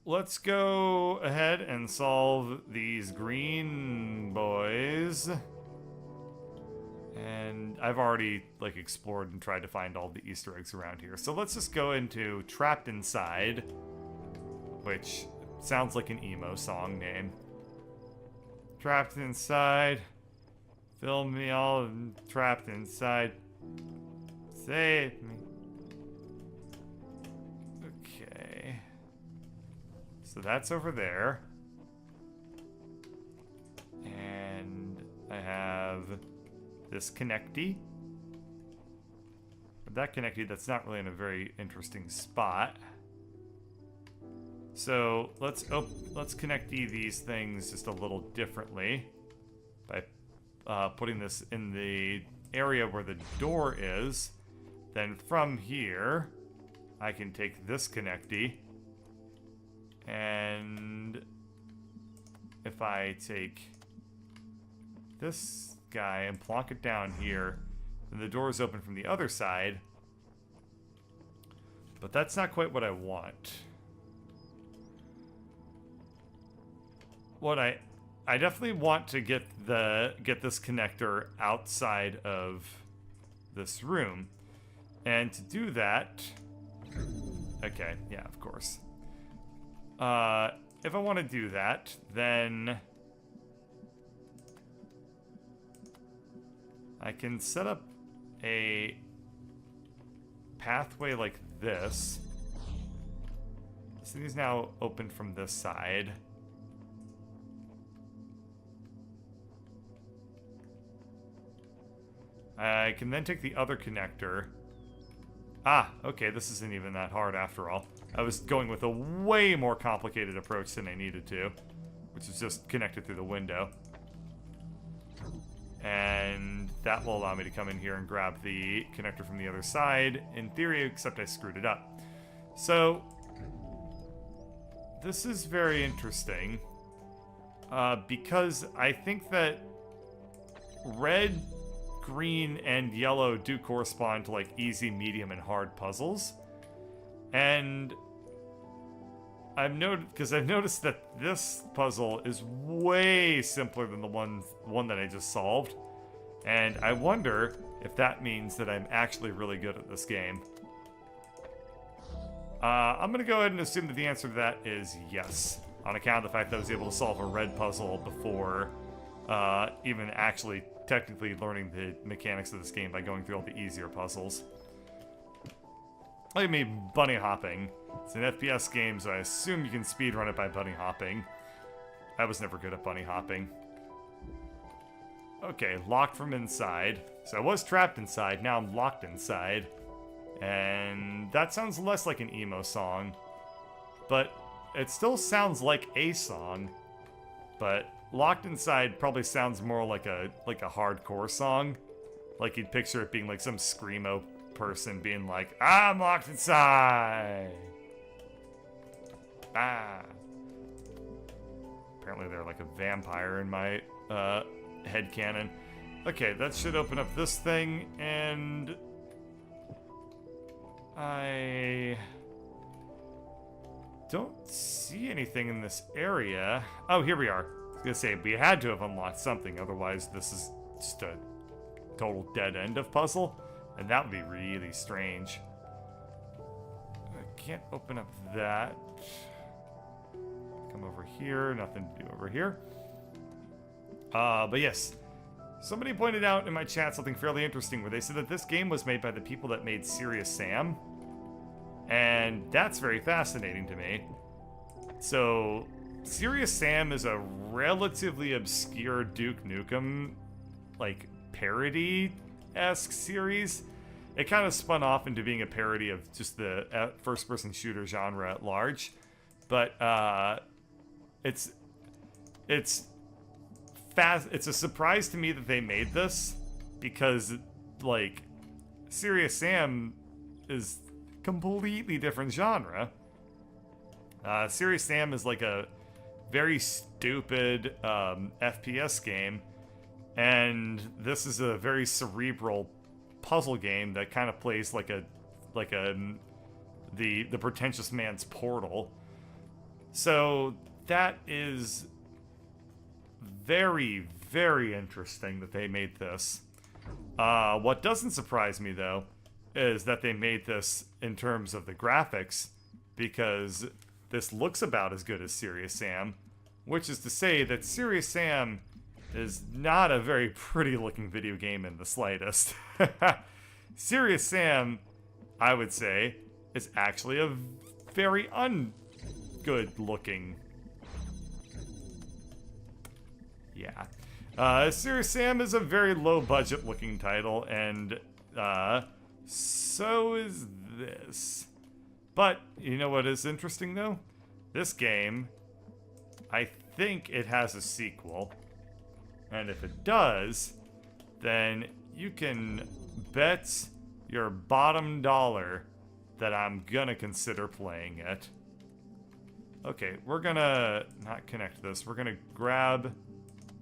let's go ahead and solve these green boys. And I've already, like, explored and tried to find all the Easter eggs around here. So let's just go into Trapped Inside, which sounds like an emo song name. Trapped inside. Fill me all trapped inside. Save me. Okay. So that's over there. And I have this connectee. But that connectee, that's not really in a very interesting spot. So let's connectee these things just a little differently by putting this in the area where the door is. Then from here, I can take this connectee, and if I take this guy and plonk it down here, then the door is open from the other side. But that's not quite what I want. What I definitely want to get this connector outside of this room. And to do that, okay, yeah, of course. If I want to do that, then I can set up a pathway like this. This thing is now open from this side. I can then take the other connector. Ah, okay, this isn't even that hard after all. I was going with a way more complicated approach than I needed to, which is just connect it through the window. And that will allow me to come in here and grab the connector from the other side, in theory, except I screwed it up. So, this is very interesting, because I think that red, green, and yellow do correspond to, like, easy, medium, and hard puzzles. And I've noticed that this puzzle is way simpler than the one that I just solved. And I wonder if that means that I'm actually really good at this game. I'm gonna go ahead and assume that the answer to that is yes, on account of the fact that I was able to solve a red puzzle before even actually technically learning the mechanics of this game by going through all the easier puzzles. Look at me bunny hopping. It's an FPS game, so I assume you can speedrun it by bunny hopping. I was never good at bunny hopping. Okay, locked from inside. So I was trapped inside, now I'm locked inside. And that sounds less like an emo song. But it still sounds like a song. But locked inside probably sounds more like a hardcore song. Like you'd picture it being like some screamo person being like, I'm locked inside. Ah. Apparently they're like a vampire in my headcanon. Okay, that should open up this thing, and I don't see anything in this area. Oh, here we are. I was gonna say, we had to have unlocked something, otherwise this is just a total dead end of puzzle, and that would be really strange. I can't open up that. Come over here, nothing to do over here. But yes, somebody pointed out in my chat something fairly interesting where they said that this game was made by the people that made Serious Sam. And that's very fascinating to me. So, Serious Sam is a relatively obscure Duke Nukem, like, parody-esque series. It kind of spun off into being a parody of just the first-person shooter genre at large. But, it's a surprise to me that they made this, because, like, Serious Sam is completely different genre. Serious Sam is like a very stupid FPS game, and this is a very cerebral puzzle game that kind of plays like the pretentious man's Portal. So that is very, very interesting that they made this. What doesn't surprise me, though, is that they made this in terms of the graphics, because this looks about as good as Serious Sam, which is to say that Serious Sam is not a very pretty looking video game in the slightest. Serious Sam, I would say, is actually a very ungood looking. Yeah. Serious Sam is a very low budget looking title, and so is this. But you know what is interesting though? This game, I think it has a sequel. And if it does, then you can bet your bottom dollar that I'm gonna consider playing it. Okay, we're gonna not connect this. We're gonna grab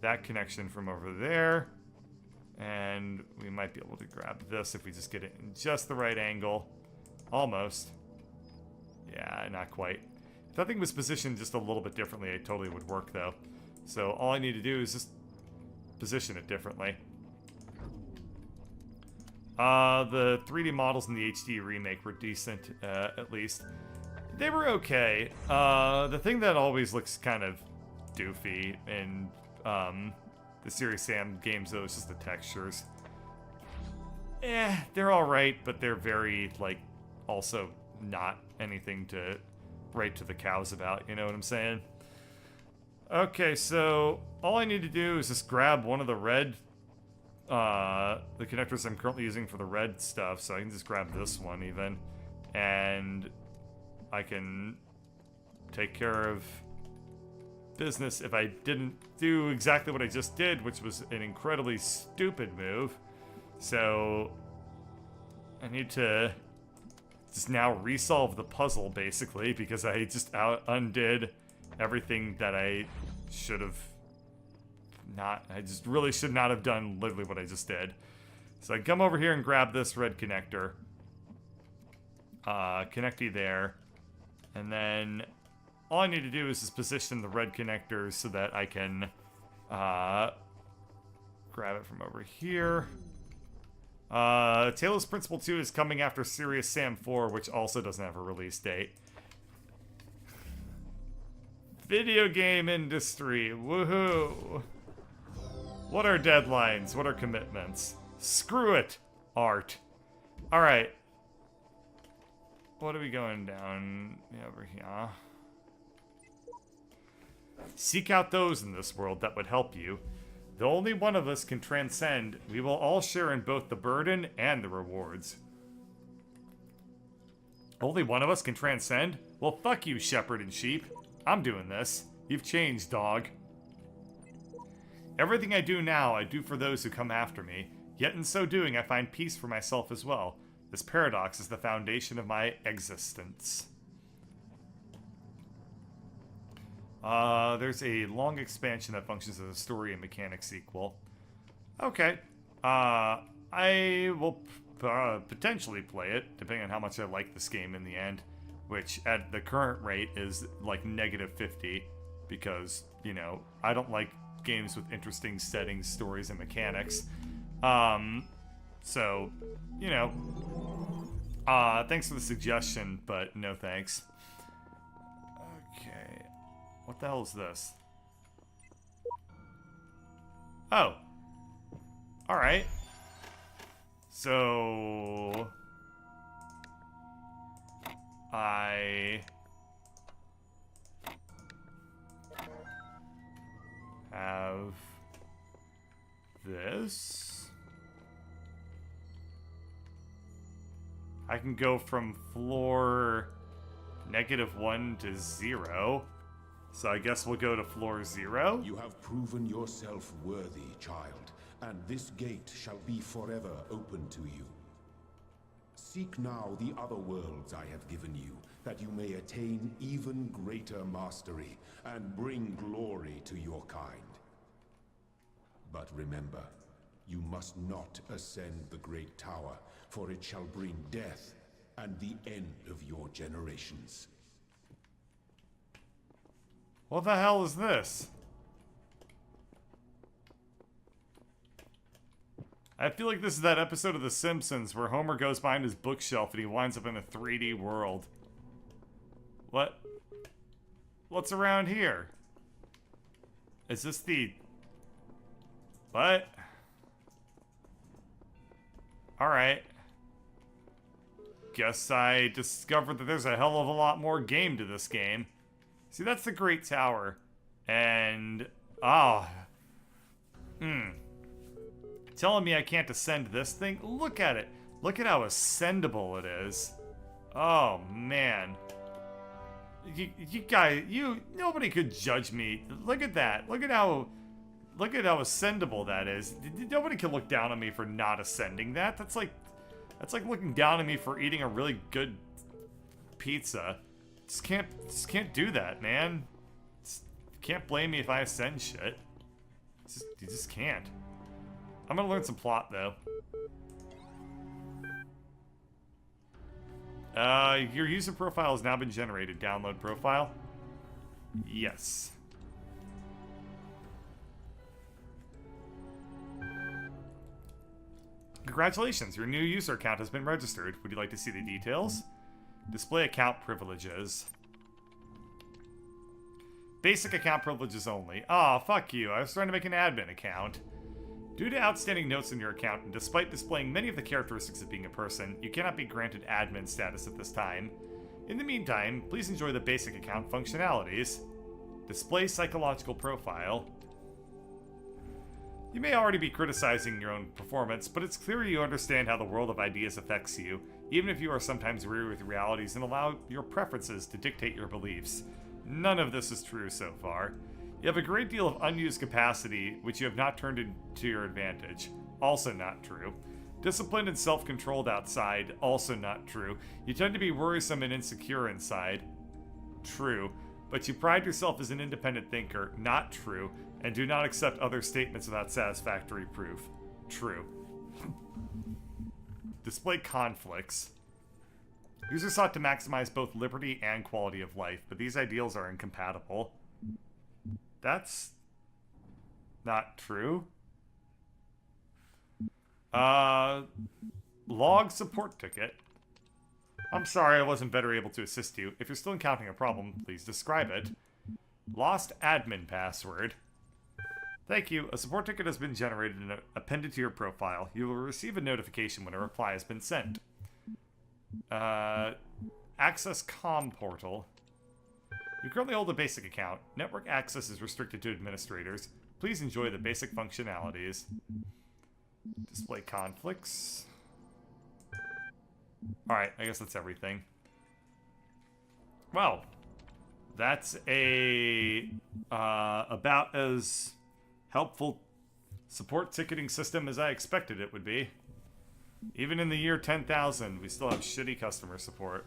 that connection from over there. And we might be able to grab this if we just get it in just the right angle. Almost. Yeah, not quite. If that thing was positioned just a little bit differently, it totally would work though. So all I need to do is just position it differently. The 3D models in the HD remake were decent, at least. They were okay. The thing that always looks kind of doofy in the Serious Sam games, though, is just the textures. They're alright, but they're very, like, also not anything to write to the cows about, you know what I'm saying? Okay, so all I need to do is just grab one of the red, the connectors I'm currently using for the red stuff, so I can just grab this one even, and I can take care of business if I didn't do exactly what I just did, which was an incredibly stupid move. So I need to just now resolve the puzzle, basically, because I just undid everything that I should have not. I just really should not have done literally what I just did. So I come over here and grab this red connector. Connecty there. And then all I need to do is just position the red connectors so that I can grab it from over here. Talos Principle 2 is coming after Serious Sam 4, which also doesn't have a release date. Video game industry, woohoo! What are deadlines? What are commitments? Screw it, art. Alright. What are we going down over here? Seek out those in this world that would help you. Though only one of us can transcend, we will all share in both the burden and the rewards. Only one of us can transcend? Well, fuck you, shepherd and sheep. I'm doing this. You've changed, dog. Everything I do now, I do for those who come after me. Yet in so doing, I find peace for myself as well. This paradox is the foundation of my existence. There's a long expansion that functions as a story and mechanic sequel. Okay. I will potentially play it, depending on how much I like this game in the end. Which, at the current rate, is like -50. Because, you know, I don't like games with interesting settings, stories, and mechanics. So, you know. Thanks for the suggestion, but no thanks. Okay. What the hell is this? Oh. Alright. So I have this. I can go from floor -1 to 0. So I guess we'll go to floor 0. You have proven yourself worthy, child, and this gate shall be forever open to you. Seek now the other worlds I have given you, that you may attain even greater mastery and bring glory to your kind. But remember, you must not ascend the great tower, for it shall bring death and the end of your generations. What the hell is this? I feel like this is that episode of The Simpsons where Homer goes behind his bookshelf and he winds up in a 3D world. What? What's around here? Is this the... What? Alright. Guess I discovered that there's a hell of a lot more game to this game. See, that's the Great Tower. And... Oh. Telling me I can't ascend this thing? Look at it. Look at how ascendable it is. Oh, man. You guys, nobody could judge me. Look at that. Look at how ascendable that is. Nobody can look down on me for not ascending that. That's like looking down on me for eating a really good pizza. Just can't do that, man. Can't blame me if I ascend shit. You just can't. I'm gonna learn some plot, though. Your user profile has now been generated. Download profile. Yes. Congratulations, your new user account has been registered. Would you like to see the details? Display account privileges. Basic account privileges only. Aw, fuck you. I was trying to make an admin account. Due to outstanding notes in your account, and despite displaying many of the characteristics of being a person, you cannot be granted admin status at this time. In the meantime, please enjoy the basic account functionalities. Display psychological profile. You may already be criticizing your own performance, but it's clear you understand how the world of ideas affects you, even if you are sometimes weary with realities and allow your preferences to dictate your beliefs. None of this is true so far. You have a great deal of unused capacity, which you have not turned into your advantage. Also not true. Disciplined and self-controlled outside. Also not true. You tend to be worrisome and insecure inside. True. But you pride yourself as an independent thinker. Not true. And do not accept other statements without satisfactory proof. True. Display conflicts. Users sought to maximize both liberty and quality of life, but these ideals are incompatible. That's not true. Log support ticket. I'm sorry I wasn't better able to assist you. If you're still encountering a problem, please describe it. Lost admin password. Thank you. A support ticket has been generated and appended to your profile. You will receive a notification when a reply has been sent. Access COM portal. You currently hold a basic account. Network access is restricted to administrators. Please enjoy the basic functionalities. Display conflicts. Alright, I guess that's everything. Well, that's a about as helpful support ticketing system as I expected it would be. Even in the year 10,000, we still have shitty customer support.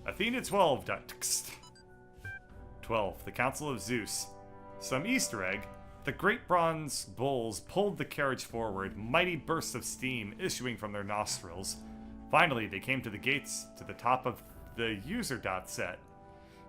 Athena 12.txt. 12. The Council of Zeus. Some Easter egg. The great bronze bulls pulled the carriage forward, mighty bursts of steam issuing from their nostrils. Finally, they came to the gates to the top of the user set.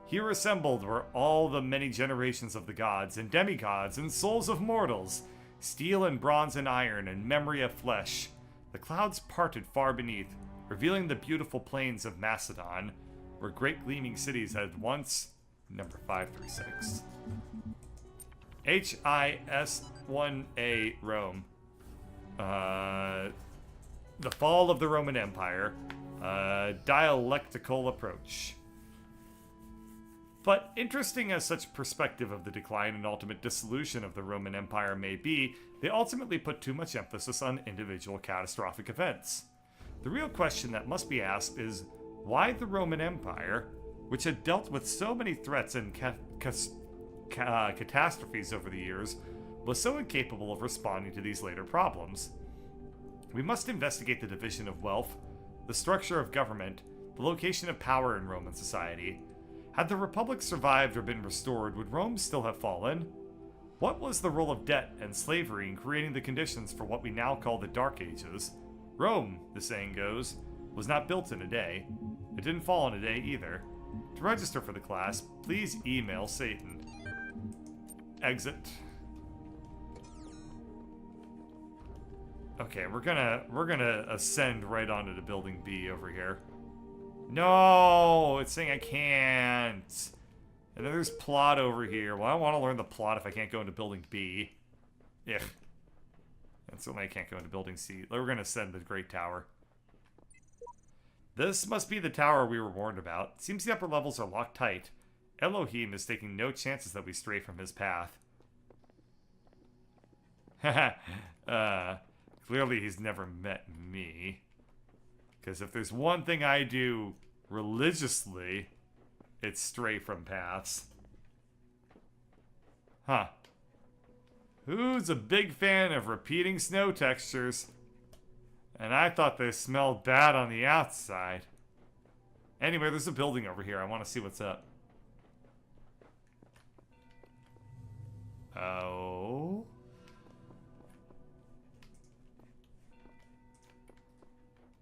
Here assembled were all the many generations of the gods and demigods and souls of mortals, steel and bronze and iron and memory of flesh. The clouds parted far beneath, revealing the beautiful plains of Macedon, where great gleaming cities had once... Number 536. HIS-1A Rome. The fall of the Roman Empire. Dialectical approach. But interesting as such perspective of the decline and ultimate dissolution of the Roman Empire may be, they ultimately put too much emphasis on individual catastrophic events. The real question that must be asked is, why the Roman Empire, which had dealt with so many threats and catastrophes over the years, was so incapable of responding to these later problems? We must investigate the division of wealth, the structure of government, the location of power in Roman society. Had the Republic survived or been restored, would Rome still have fallen? What was the role of debt and slavery in creating the conditions for what we now call the Dark Ages? Rome, the saying goes, was not built in a day. It didn't fall in a day either. To register for the class, please email Satan. exit. Okay, we're gonna ascend right onto the building B over here. No, it's saying I can't. And then there's plot over here. Well, I don't want to learn the plot if I can't go into building B. Yeah. And certainly I can't go into building C. We're gonna ascend the Great Tower. This must be the tower we were warned about. Seems the upper levels are locked tight. Elohim is taking no chances that we stray from his path. Clearly he's never met me. Because if there's one thing I do religiously, it's stray from paths. Huh. Who's a big fan of repeating snow textures? And I thought they smelled bad on the outside. Anyway, there's a building over here. I want to see what's up. Oh.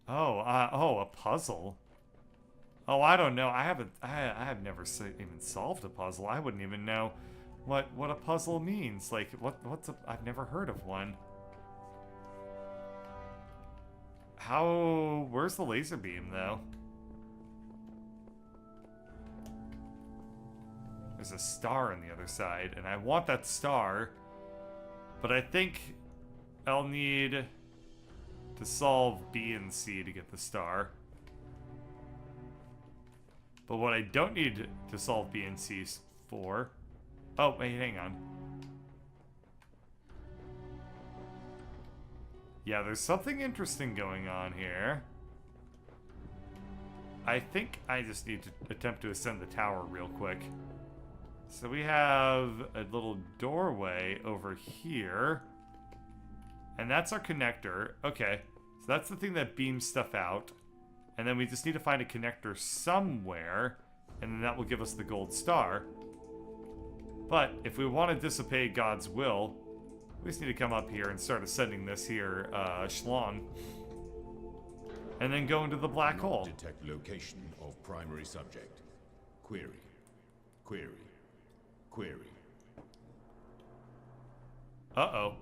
Oh, a puzzle. Oh, I don't know. I have never even solved a puzzle. I wouldn't even know what a puzzle means. Like, I've never heard of one. Where's the laser beam, though? There's a star on the other side, and I want that star, but I think I'll need to solve B and C to get the star. But what I don't need to solve B and C for... Oh, wait, hang on. Yeah, there's something interesting going on here. I think I just need to attempt to ascend the tower real quick. So we have a little doorway over here. And that's our connector. Okay, so that's the thing that beams stuff out. And then we just need to find a connector somewhere. And then that will give us the gold star. But if we want to disobey God's will, we just need to come up here and start ascending this here schlong. And then go into the black hole. Detect location of primary subject. Query. Query. Query. Uh-oh.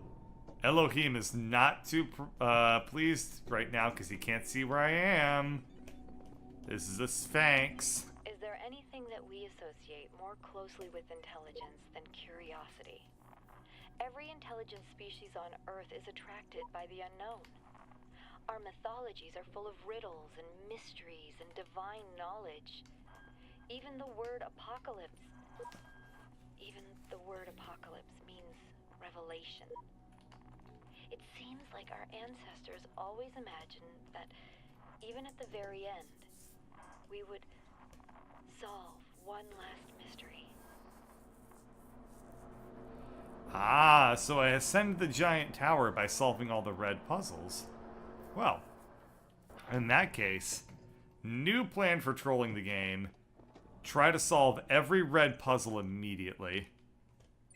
Elohim is not too pleased right now because he can't see where I am. This is a Sphinx. Is there anything that we associate more closely with intelligence than curiosity? Every intelligent species on Earth is attracted by the unknown. Our mythologies are full of riddles and mysteries and divine knowledge. Even the word apocalypse means revelation. It seems like our ancestors always imagined that even at the very end, we would solve one last mystery. Ah, so I ascend the giant tower by solving all the red puzzles. Well, in that case, new plan for trolling the game. Try to solve every red puzzle immediately.